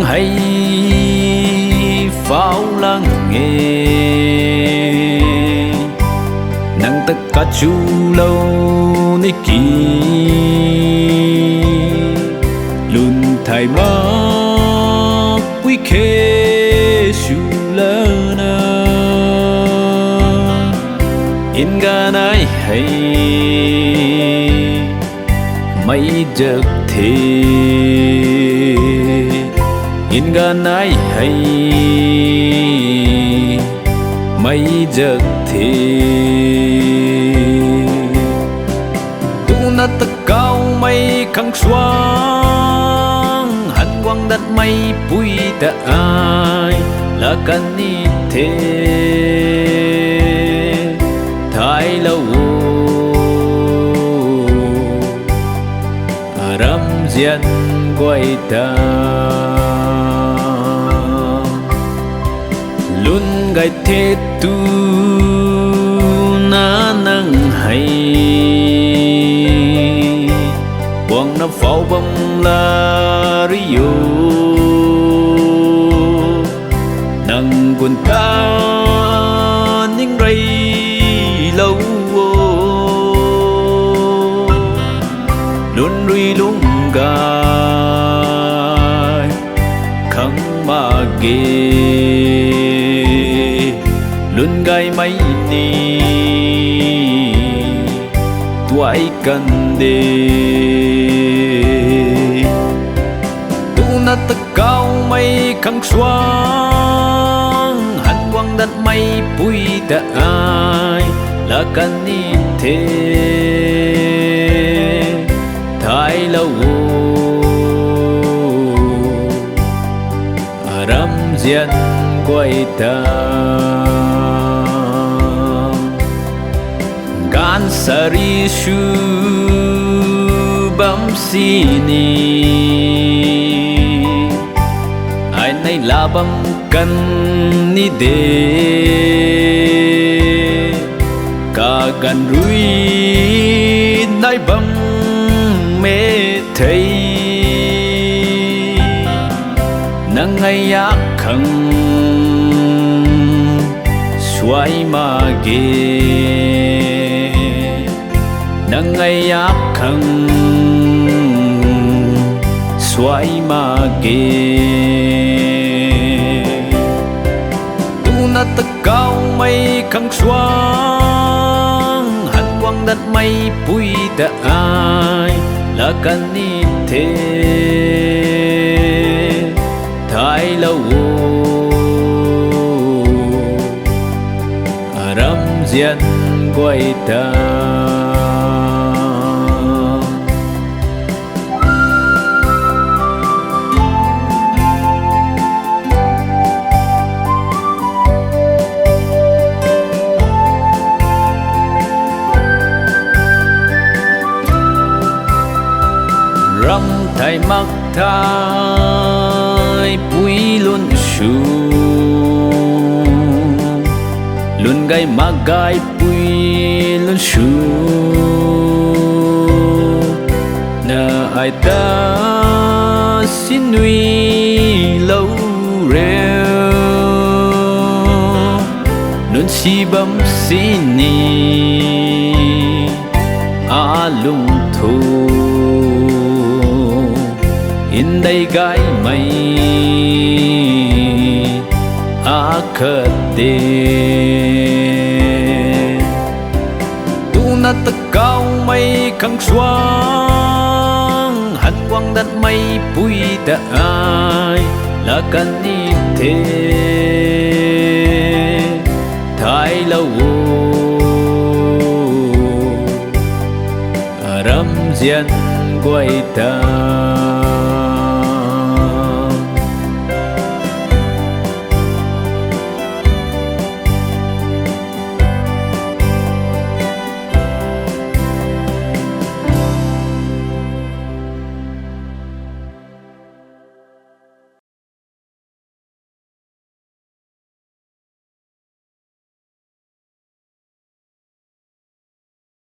hay pháo lắng nghe nắng tất cả chú lâu ní kỳ luôn thay mất quý khê chú lớn in ga nai hay mấy giấc thế in ga nai hay mấy giấc thế tu na tất cao mây khăng xoang hàn quang đất mây bụi ta ai là căn ni thế thái lâu ram dian quay ta luôn gai thế tu na nang hay quang na pháo bông la rio nang quân ta những ray lâu luôn ruy luôn gai khăng mà ghê luôn gai mấy ni tuổi cần đê tu na tất cao mây khăng xoang hàn quang đất mây bụi ta ai là căn ni thế thái lâu ram dian quay ta gan sari shu bam sini ai nay la bam kan ni de ka gan rui nay bam mê thấy nắng ngày ác khăng xoay mà ghê nắng ngày ác khăng xoay mà ghê tu na tất cao mây khăng xoang hàn quang đất mây bụi ta ai là căn ni thế thái lâu ram dian quay ta ram thay mắc thay bụi luôn shu luôn gai mà gai bụi luôn shu na ai ta xin nuôi lâu rêu luôn si bấm xin ni a lung thu in đây gái mây a khất đê tu na tất cao mây khăng xoang hàn quang đất mây bụi ta ai là căn ni thế thái lâu ram dian quay ta